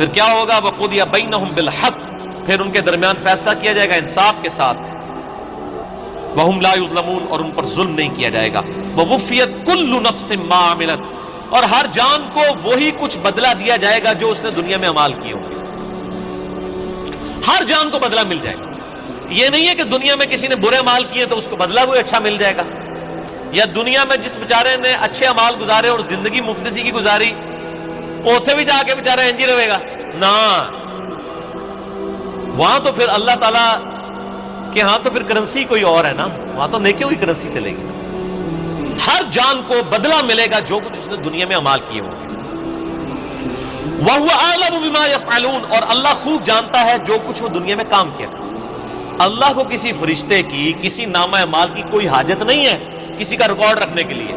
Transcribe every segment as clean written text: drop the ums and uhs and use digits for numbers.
پھر کیا ہوگا؟ وَقُضِيَ بَيْنَهُمْ بِالْحَقِّ، پھر ان کے درمیان فیصلہ کیا جائے گا انصاف کے ساتھ. وَهُمْ لَا يُظْلَمُونَ، اور ان پر ظلم نہیں کیا جائے گا. وَوُفِّيَتْ كُلُّ نَفْسٍ مَّا عَمِلَتْ، اور ہر جان کو وہی کچھ بدلہ دیا جائے گا جو اس نے دنیا میں اعمال کیے ہوں گے. ہر جان کو بدلہ مل جائے گا. یہ نہیں ہے کہ دنیا میں کسی نے برے اعمال کیے تو اس کو بدلہ کوئی اچھا مل جائے گا، یا دنیا میں جس بیچارے نے اچھے اعمال گزارے اور زندگی مفلسی کی گزاری اوتھے بھی جا کے بیچارہ انجی رہے گا. نہ، وہاں تو پھر اللہ تعالیٰ کہ ہاں تو پھر کرنسی کوئی اور ہے نا، وہاں تو نیکیوں کی کرنسی چلے گی. ہر جان کو بدلہ ملے گا جو کچھ اس نے دنیا میں اعمال کیے ہوں گے. وَهُوَ أَعْلَمُ بِمَا يَفْعَلُونَ، اور اللہ خوب جانتا ہے جو کچھ وہ دنیا میں کام کیا کرتا. اللہ کو کسی فرشتے کی، کسی نامہ اعمال کی کوئی حاجت نہیں ہے کسی کا ریکارڈ رکھنے کے لیے.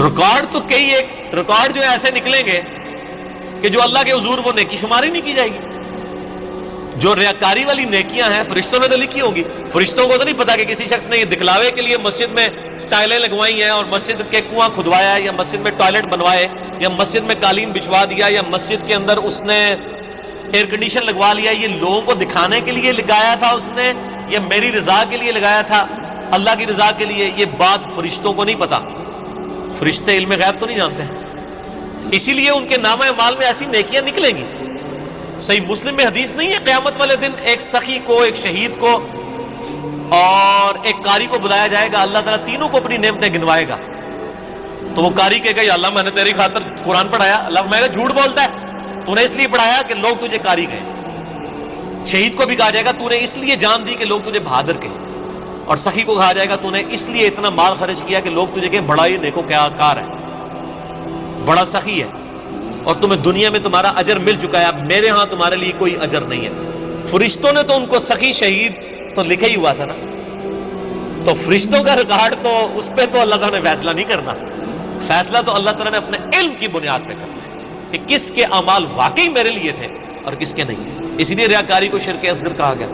ریکارڈ تو کئی ایک ریکارڈ جو ایسے نکلیں گے کہ جو اللہ کے حضور وہ نیکی شماری نہیں کی جائے گی. جو ریاکاری والی نیکیاں ہیں فرشتوں نے تو لکھی ہوگی. فرشتوں کو تو نہیں پتا کہ کسی شخص نے یہ دکھلاوے کے لیے مسجد میں ٹائلیں لگوائی ہیں اور مسجد کے کنواں کھدوایا ہے، یا مسجد میں ٹوائلٹ بنوائے، یا مسجد میں قالین بچھوا دیا، یا مسجد کے اندر اس نے ایئر کنڈیشن لگوا لیا. یہ لوگوں کو دکھانے کے لیے لگایا تھا اس نے، یا میری رضا کے لیے لگایا تھا، اللہ کی رضا کے لیے؟ یہ بات فرشتوں کو نہیں پتا. فرشتے علم غیب تو نہیں جانتے، اسی لیے ان کے نامہ اعمال میں ایسی نیکیاں نکلیں گی. صحیح مسلم میں حدیث نہیں ہے قیامت والے دن ایک سخی کو، ایک شہید کو اور ایک قاری کو بلایا جائے گا، اللہ تعالیٰ تینوں کو اپنی نعمتیں گنوائے گا. تو وہ قاری کہے گا یا اللہ میں نے تیری خاطر قرآن پڑھایا. اللہ میں جھوٹ بولتا ہے، تو نے اس لیے پڑھایا کہ لوگ تجھے قاری کہیں. شہید کو بھی کہا جائے گا تو نے اس لیے جان دی کہ لوگ تجھے بہادر کہیں. اور سخی کو کہا جائے گا تو نے اس لیے اتنا مال خرچ کیا کہ لوگ تجھے کہیں بڑا یہ نیکوکار ہے، بڑا سخی ہے، اور تمہیں دنیا میں تمہارا اجر مل چکا ہے، اب میرے ہاں تمہارے لیے کوئی اجر نہیں ہے. فرشتوں نے تو ان کو سخی شہید تو لکھا ہی ہوا تھا نا. تو فرشتوں کا ریکارڈ تو اس پہ تو اللہ تعالیٰ نے فیصلہ نہیں کرنا. فیصلہ تو اللہ تعالیٰ نے اپنے علم کی بنیاد پہ کرنا ہے کہ کس کے اعمال واقعی میرے لیے تھے اور کس کے نہیں. اسی لیے ریاکاری کو شرک اصغر کہا گیا.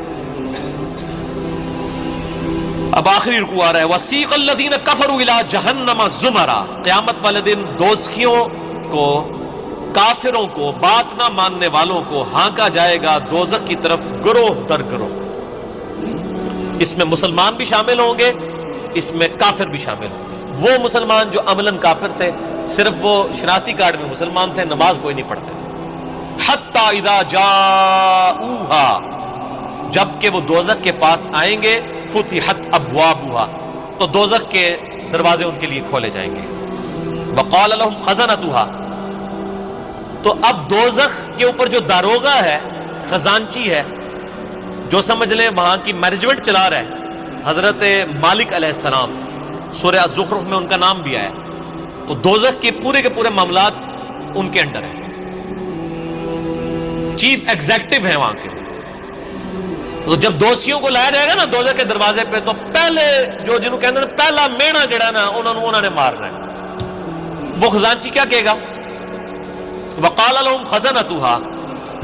اب آخری رکوع آ رہا ہے وَسِيقَ الَّذِينَ كَفَرُوا إِلَىٰ جَهَنَّمَ زُمَرًا، قیامت والے دن دوزخیوں کو، کافروں کو، بات نہ ماننے والوں کو ہانکا جائے گا دوزخ کی طرف گروہ در گروہ. اس میں مسلمان بھی شامل ہوں گے، اس میں کافر بھی شامل ہوں گے. وہ مسلمان جو عملاً کافر تھے، صرف وہ شناختی کارڈ میں مسلمان تھے، نماز کوئی نہیں پڑھتے تھے. حتی اذا جاؤہا، جب کہ وہ دوزخ کے پاس آئیں گے، فتحت ابوابہا، تو دوزخ کے دروازے ان کے لیے کھولے جائیں گے. وقال لهم خزنتہا، تو اب دوزخ کے اوپر جو داروغہ ہے، خزانچی ہے، جو سمجھ لیں وہاں کی مینجمنٹ چلا رہا ہے، حضرت مالک علیہ السلام، سورہ الزخرف میں ان کا نام بھی آیا. تو دوزخ کے پورے معاملات ان کے انڈر ہیں، چیف ایگزیکٹو ہیں وہاں کے. تو جب دوشیوں کو لایا جائے گا نا دوزخ کے دروازے پہ، تو پہلے جو جنہوں کہتے ہیں پہلا مینا جڑا نا انہوں نے مارنا ہے. وہ خزانچی کیا کہے گا؟ وقال لهم خزنتها،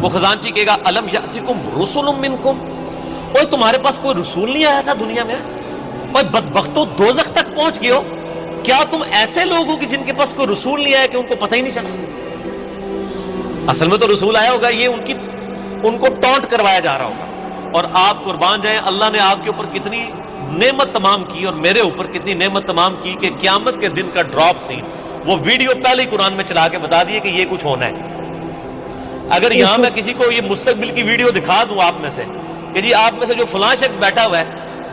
وہ خزانچی کہے گا الم یاتکم رسل منکم، اوے تمہارے پاس کوئی رسول نہیں آیا تھا دنیا میں؟ اوے بدبختو دوزخ تک پہنچ گئے ہو، کیا تم ایسے لوگ ہو کہ جن کے پاس کوئی رسول نہیں آیا کہ ان کو پتہ ہی نہیں چلا؟ اصل میں تو رسول آیا ہوگا، یہ ان کو ٹونٹ کروایا جا رہا ہوگا. اور آپ قربان جائیں، اللہ نے آپ کے اوپر کتنی نعمت تمام کی اور میرے اوپر کتنی نعمت تمام کی کہ قیامت کے دن کا ڈراپ سین وہ ویڈیو پہلے ہی قرآن میں چلا کے بتا دیے کہ یہ کچھ ہونا ہے. اگر یہاں میں کسی کو یہ مستقبل کی ویڈیو دکھا دوں آپ میں سے کہ جی آپ میں سے جو فلاں شخص بیٹھا ہوا ہے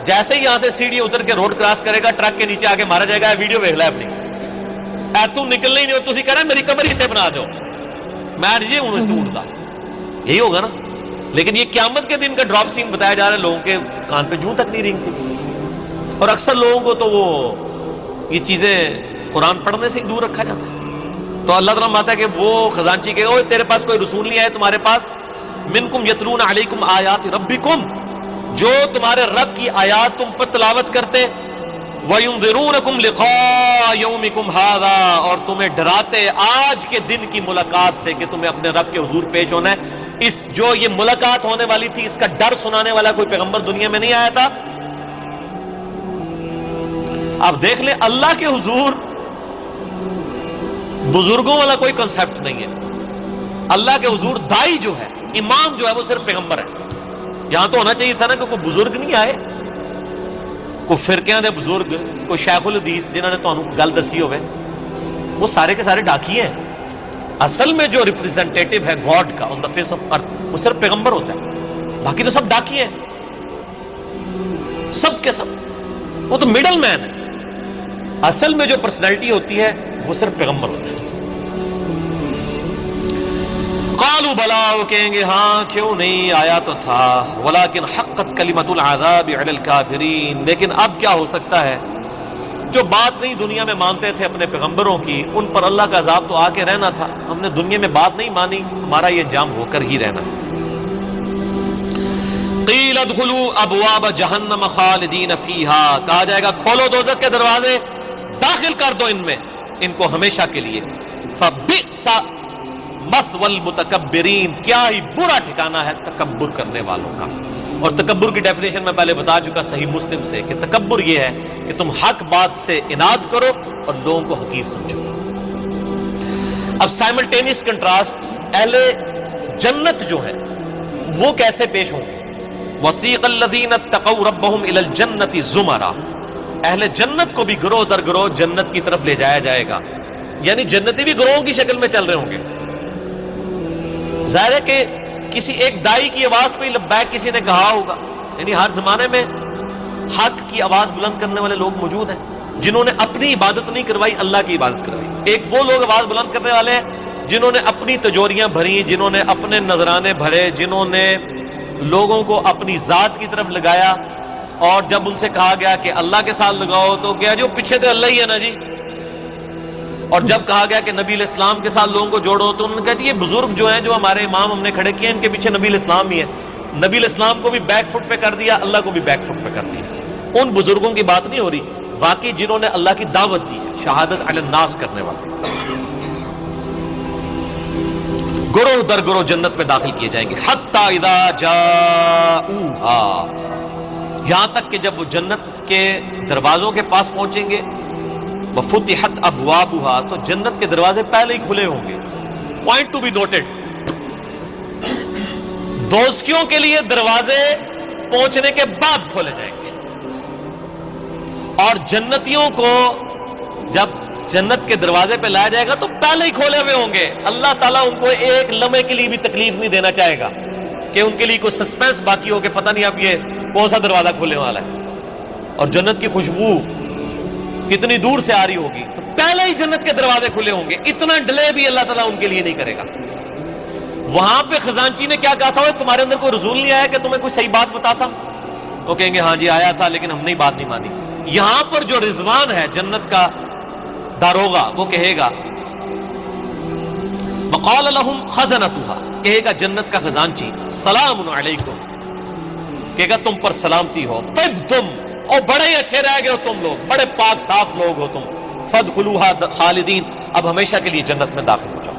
جیسے ہی یہاں سے سیڑھی اتر کے روڈ کراس کرے گا ٹرک کے نیچے آگے مارا جائے گا، ویڈیو دیکھ لے اپنی، تم نکلنا ہی نہیں ہو، تسی کہہ رہے ہیں میری قبر ہی بنا دو، میں نہیں اٹھتا، یہی ہوگا نا. لیکن یہ قیامت کے دن کا ڈراپ سین بتایا جا رہا ہے، لوگوں کے کان پہ جوں تک نہیں رینگتی. اور اکثر لوگوں کو تو وہ یہ چیزیں قرآن پڑھنے سے ہی دور رکھا جاتا ہے. تو اللہ تعالیٰ ماتا ہے کہ وہ خزانچی کے اوہ تیرے پاس کوئی رسول نہیں آئے تمہارے پاس، منکم یتلون علیکم آیات ربکم، جو تمہارے رب کی آیات تم پر تلاوت کرتے، وَيُنذِرُونَكُمْ لِقَاءَ يَوْمِكُمْ هَذَا، اور تمہیں ڈراتے آج کے دن کی ملاقات سے کہ تمہیں اپنے رب کے حضور پیش ہونا ہے. اس جو یہ ملاقات ہونے والی تھی اس کا ڈر سنانے والا کوئی پیغمبر دنیا میں نہیں آیا تھا. آپ دیکھ لیں اللہ کے حضور بزرگوں والا کوئی کنسپٹ نہیں ہے. اللہ کے حضور دائی جو ہے، امام جو ہے، وہ صرف پیغمبر ہے. یہاں تو ہونا چاہیے تھا نا کہ کوئی بزرگ نہیں آئے، کوئی فرقیاں دے بزرگ، کوئی شیخ الحدیث جنہوں نے تانوں گل دسی ہوئے. وہ سارے کے سارے ڈاکی ہیں. اصل میں جو ریپریزنٹیٹو ہے گاڈ کا آن دا فیس آف ارتھ، وہ صرف پیغمبر ہوتا ہے. باقی تو سب ڈاکی ہیں، سب کے سب. وہ تو مڈل مین ہے. اصل میں جو پرسنالٹی ہوتی ہے وہ صرف پیغمبر ہوتا ہے. قالوا بلا، وہ کہیں گے ہاں کیوں نہیں، آیا تو تھا. ولکن حقت کلمۃ العذاب علی الکافرین، لیکن اب کیا ہو سکتا ہے، جو بات نہیں دنیا میں مانتے تھے اپنے پیغمبروں کی، ان پر اللہ کا عذاب تو آ کے رہنا تھا. ہم نے دنیا میں بات نہیں مانی، ہمارا یہ انجام ہو کر ہی رہنا ہے. قیل ادخلوا ابواب جہنم خالدین فیہا، کہا جائے گا کھولو دوزخ کے دروازے، داخل کر دو ان میں، ان کو ہمیشہ کے لیے. فبئس مثوى المتکبرین، کیا ہی برا ٹھکانہ ہے تکبر کرنے والوں کا. اور تکبر کی ڈیفینیشن میں پہلے بتا چکا صحیح مسلم سے کہ تکبر یہ ہے کہ تم حق بات سے اناد کرو اور لوگوں کو حقیر سمجھو. اب سائملٹینیس کنٹراسٹ، اہل جنت جو ہے وہ کیسے پیش ہوں گے. وسیق الذین اتقوا ربهم الى الجنۃ زمرا، اہل جنت کو بھی گروہ در گروہ جنت کی طرف لے جایا جائے گا. یعنی جنتی بھی گروہوں کی شکل میں چل رہے ہوں گے. ظاہر ہے کہ کسی ایک دائی کی آواز پہ لبیک کسی نے کہا ہوگا. یعنی ہر زمانے میں حق کی آواز بلند کرنے والے لوگ موجود ہیں جنہوں نے اپنی عبادت نہیں کروائی، اللہ کی عبادت کروائی. ایک وہ لوگ آواز بلند کرنے والے ہیں جنہوں نے اپنی تجوریاں بھری، جنہوں نے اپنے نذرانے بھرے، جنہوں نے لوگوں کو اپنی ذات کی طرف لگایا. اور جب ان سے کہا گیا کہ اللہ کے ساتھ لگاؤ تو کیا جو پیچھے تو اللہ ہی ہے نا جی. اور جب کہا گیا کہ نبی علیہ السلام کے ساتھ لوگوں کو جوڑو تو انہوں نے کہا یہ بزرگ جو ہیں، جو ہمارے امام ہم نے کھڑے کیے، ان کے پیچھے نبی علیہ السلام ہی ہے. نبی علیہ السلام کو بھی بیک فٹ پہ کر دیا، اللہ کو بھی بیک فٹ پہ کر دیا. ان بزرگوں کی بات نہیں ہو رہی، واقعی جنہوں نے اللہ کی دعوت دی ہے، شہادت علی الناس کرنے والے. گروہ در گروہ جنت میں داخل کیے جائیں گے. حتی اذا جاؤہا، یہاں تک کہ جب وہ جنت کے دروازوں کے پاس پہنچیں گے. وفتحت ابوابہا، تو جنت کے دروازے پہلے ہی کھلے ہوں گے. پوائنٹ ٹو بی نوٹڈ، دوزخیوں کے لیے دروازے پہنچنے کے بعد کھولے جائیں گے، اور جنتیوں کو جب جنت کے دروازے پہ لایا جائے گا تو پہلے ہی کھولے ہوئے ہوں گے. اللہ تعالیٰ ان کو ایک لمحے کے لیے بھی تکلیف نہیں دینا چاہے گا کہ ان کے لیے کوئی سسپینس باقی ہو کہ پتہ نہیں اب یہ کون سا دروازہ کھلنے والا ہے. اور جنت کی خوشبو کتنی دور سے آ رہی ہوگی، تو پہلے ہی جنت کے دروازے کھلے ہوں گے. اتنا ڈیلے بھی اللہ تعالیٰ ان کے لیے نہیں کرے گا. وہاں پہ خزانچی نے کیا کہا تھا، تمہارے اندر کوئی رسول نہیں آیا کہ تمہیں کوئی صحیح بات بتاتا؟ وہ کہیں گے ہاں جی آیا تھا لیکن ہم نے بات نہیں مانی. یہاں پر جو رضوان ہے جنت کا داروغہ، وہ کہے گا وقال لهم خزنتها، کہے گا جنت کا خزانچی سلام علیکم، کہے گا تم پر سلامتی ہو، طبتم، اور بڑے ہی اچھے رہ گئے ہو تم لوگ، بڑے پاک صاف لوگ ہو تم، فادخلوها خالدین، اب ہمیشہ کے لیے جنت میں داخل ہو جاؤ.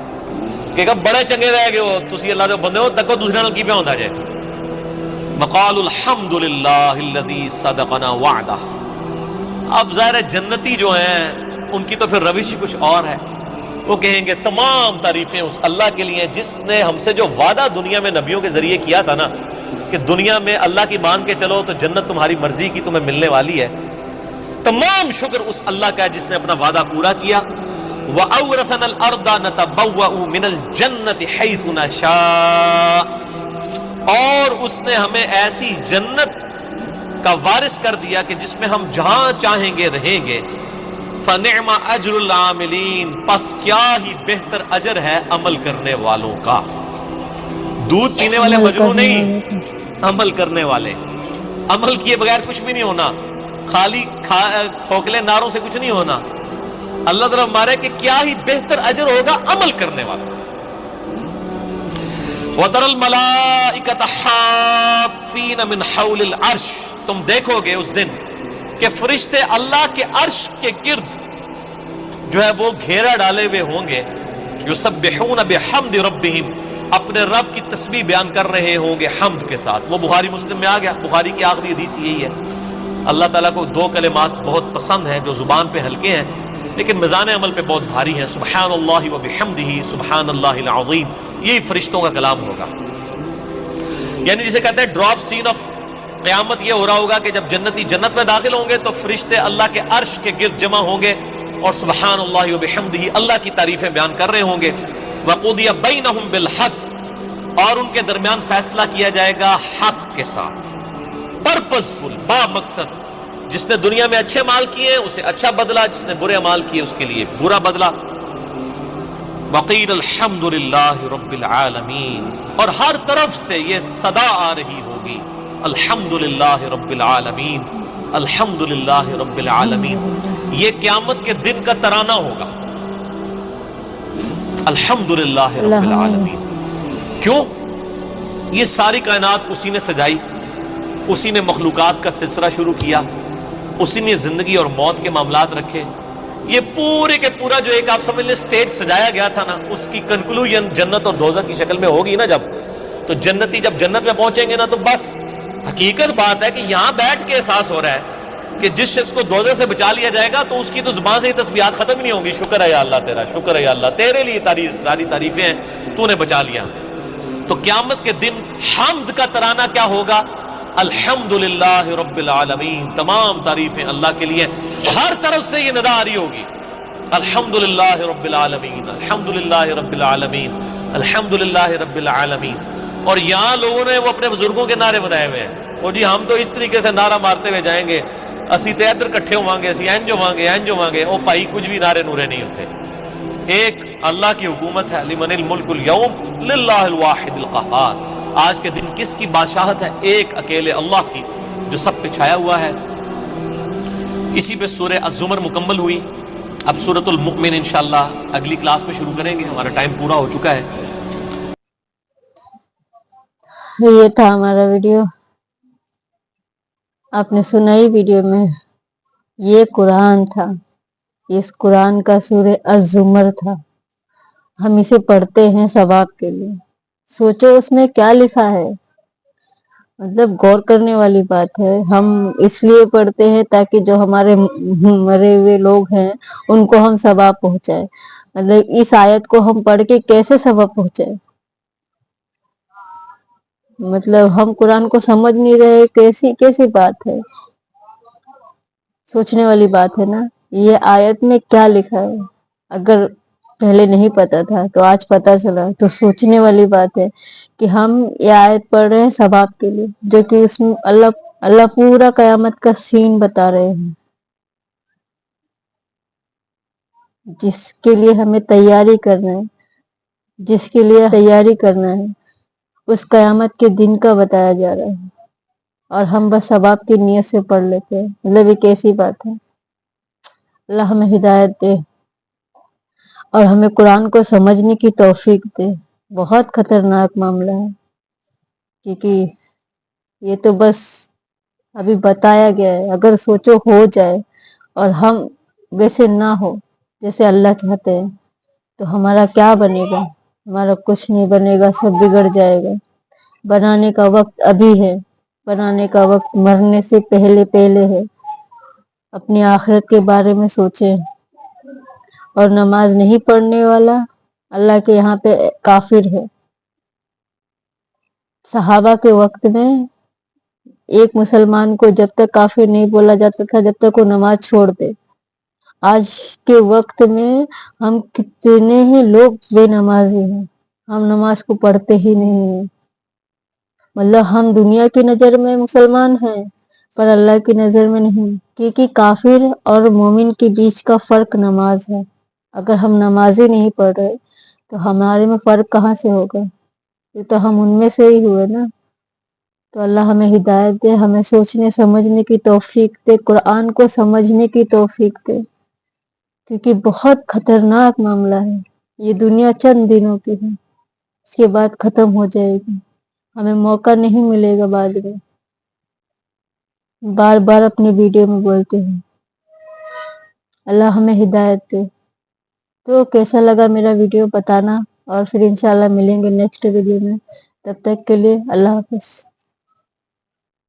کہے گا بڑے چنگے رہ گئے ہو تسی اللہ دے بندے ہو، تکو دوسرے نال کی پہ ہوندا جائے. وقال الحمد للہ الذی صدقنا وعدہ. اب ظاہر جنتی جو ہیں ان کی تو پھر روش ہی کچھ اور ہے. وہ کہیں گے تمام تعریفیں اس اللہ کے لیے جس نے ہم سے جو وعدہ دنیا میں نبیوں کے ذریعے کیا تھا نا کہ دنیا میں اللہ کی مان کے چلو تو جنت تمہاری مرضی کی تمہیں ملنے والی ہے. تمام شکر اس اللہ کا ہے جس نے اپنا وعدہ پورا کیا. وَأَوْرَثَنَا الْأَرْضَ نَتَبَوَّأُ مِنَ الْجَنَّةِ حَيْثُ نَشَاءُ، اور اس نے ہمیں ایسی جنت کا وارث کر دیا کہ جس میں ہم جہاں چاہیں گے رہیں گے. فَنِعْمَ أَجْرُ الْعَامِلِينَ، پس کیا ہی بہتر اجر ہے عمل کرنے والوں کا. دودھ پینے والے مجروح نہیں، عمل کرنے والے. عمل کیے بغیر کچھ بھی نہیں ہونا، خالی کھوکھلے نعروں سے کچھ نہیں ہونا. اللہ تعالیٰ مارے کہ کیا ہی بہتر اجر ہوگا عمل کرنے والوں. وَتَرَى الْمَلَائِكَةَ حَافِّينَ مِنْ حَوْلِ الْعَرْشِ، تم دیکھو گے اس دن کہ فرشتے اللہ کے عرش کے گرد جو ہے وہ گھیرا ڈالے ہوئے ہوں گے. یسبحون بحمد ربہم، اپنے رب کی تسبیح بیان کر رہے ہوں گے حمد کے ساتھ. وہ بخاری مسلم میں آ گیا، بخاری کی آخری حدیث یہی ہے. اللہ تعالیٰ کو دو کلمات بہت پسند ہیں جو زبان پہ ہلکے ہیں. لیکن میزان عمل پہ بہت بھاری ہیں. سبحان اللہ و بحمدہ سبحان اللہ العظیم، یہی فرشتوں کا کلام ہوگا. یعنی جسے کہتے ہیں ڈراپ سین آف قیامت یہ ہو رہا ہوگا کہ جب جنتی جنت میں داخل ہوں گے تو فرشتے اللہ کے عرش کے گرد جمع ہوں گے اور سبحان اللہ و بحمدہ اللہ کی تعریفیں بیان کر رہے ہوں گے. وَقُضِيَ بَيْنَهُمْ بِالْحَقِّ، اور ان کے درمیان فیصلہ کیا جائے گا حق کے ساتھ، پرپزفل، با مقصد. جس نے دنیا میں اچھے مال کیے اسے اچھا بدلہ، جس نے برے مال کیے اس کے لیے برا بدلہ. وقیل الحمد للہ رب العالمین، اور ہر طرف سے یہ صدا آ رہی ہوگی الحمد للہ رب العالمین، الحمد للہ رب العالمین. یہ قیامت کے دن کا ترانہ ہوگا، الحمد للہ رب العالمین. کیوں؟ یہ ساری کائنات اسی نے سجائی، اسی نے مخلوقات کا سلسلہ شروع کیا، اسی نے زندگی اور موت کے معاملات رکھے. یہ پورے کے پورا جو ایک آپ سمجھ لیں سٹیج سجایا گیا تھا نا، اس کی کنکلوژن جنت اور دوزخ کی شکل میں ہوگی نا. جب تو جنتی جب جنت میں پہنچیں گے نا تو بس حقیقت بات ہے کہ یہاں بیٹھ کے احساس ہو رہا ہے کہ جس شخص کو دوزخ سے بچا لیا جائے گا تو اس کی تو زبان سے ہی تسبیحات ختم ہی نہیں ہوں گی. شکر ہے یا اللہ تیرا، شکر ہے یا اللہ، تیرے لیے ساری تعریفیں ہیں، تو نے بچا لیا. تو قیامت کے دن حمد کا ترانہ کیا ہوگا؟ الحمد للہ رب العالمین، تمام تعریفیں اللہ کے لیے. ہر طرف سے یہ ندا آ رہی ہوگی الحمد للہ رب العالمین، الحمد للہ رب العالمین، الحمد للہ رب العالمین. اور یہاں لوگوں نے وہ اپنے بزرگوں کے نعرے بنائے ہوئے ہیں، اور جی ہم تو اس طریقے سے نعرہ مارتے ہوئے جائیں گے، اسی تے ادھر کٹھے ہوں گے، اسی اینجو مانگے اینجو مانگے. او بھائی کچھ بھی نعرے نورے نہیں ہوتے. ایک اللہ کی حکومت ہے، لمن الملک اليوم للہ الواحد القہار. آج کے دن کس کی بادشاہت ہے؟ ایک اکیلے اللہ کی، جو سب پہ چھایا ہوا ہے. اسی پہ سورہ الزمر مکمل ہوئی. اب سورۃ المؤمن انشاءاللہ اگلی کلاس میں شروع کریں گے، ہمارا ٹائم پورا ہو چکا ہے. یہ تھا ہمارا ویڈیو. آپ نے سنا ہی ویڈیو میں، یہ قرآن تھا، اس قرآن کا سورہ الزمر تھا. ہم اسے پڑھتے ہیں ثواب کے لیے. سوچو اس میں کیا لکھا ہے، مطلب غور کرنے والی بات ہے. ہم اس لیے پڑھتے ہیں تاکہ جو ہمارے مرے ہوئے لوگ ہیں ان کو ہم ثواب پہنچائے. مطلب اس آیت کو ہم پڑھ کے کیسے ثواب پہنچائے؟ مطلب ہم قرآن کو سمجھ نہیں رہے، کیسی بات ہے؟ سوچنے والی بات ہے نا. یہ آیت میں کیا لکھا ہے؟ اگر پہلے نہیں پتا تھا تو آج پتا چلا تو سوچنے والی بات ہے کہ ہم یہ آیت پڑھ رہے ہیں ثواب کے لیے، جو کہ اس میں اللہ پورا قیامت کا سین بتا رہے ہیں، جس کے لیے ہمیں تیاری کرنا ہے، جس کے لیے تیاری کرنا ہے اس قیامت کے دن کا بتایا جا رہا ہے، اور ہم بس ثواب کی نیت سے پڑھ لیتے ہیں. مطلب یہ کیسی بات ہے؟ اللہ ہمیں ہدایت دے اور ہمیں قرآن کو سمجھنے کی توفیق دے. بہت خطرناک معاملہ ہے، کیونکہ یہ تو بس ابھی بتایا گیا ہے. اگر سوچو ہو جائے اور ہم ویسے نہ ہو جیسے اللہ چاہتے ہیں تو ہمارا کیا بنے گا؟ ہمارا کچھ نہیں بنے گا، سب بگڑ جائے گا. بنانے کا وقت ابھی ہے، بنانے کا وقت مرنے سے پہلے ہے. اپنی آخرت کے بارے میں سوچیں. اور نماز نہیں پڑھنے والا اللہ کے یہاں پہ کافر ہے. صحابہ کے وقت میں ایک مسلمان کو جب تک کافر نہیں بولا جاتا تھا جب تک وہ نماز چھوڑ دے. آج کے وقت میں ہم کتنے ہی لوگ بے نمازی ہیں، ہم نماز کو پڑھتے ہی نہیں ہیں. مطلب ہم دنیا کی نظر میں مسلمان ہیں پر اللہ کی نظر میں نہیں، کیونکہ کافر اور مومن کے بیچ کا فرق نماز ہے. اگر ہم نماز ہی نہیں پڑھ رہے تو ہمارے میں فرق کہاں سے ہوگا؟ یہ تو ہم ان میں سے ہی ہوئے نا. تو اللہ ہمیں ہدایت دے، ہمیں سوچنے سمجھنے کی توفیق دے، قرآن کو سمجھنے کی توفیق دے، کیونکہ بہت خطرناک معاملہ ہے. یہ دنیا چند دنوں کی ہے، اس کے بعد ختم ہو جائے گی. ہمیں موقع نہیں ملے گا بعد میں. بار بار اپنی ویڈیو میں بولتے ہیں اللہ ہمیں ہدایت دے. تو کیسا لگا میرا ویڈیو بتانا، اور پھر انشاءاللہ ملیں گے نیکسٹ ویڈیو میں. تب تک کے لیے اللہ حافظ.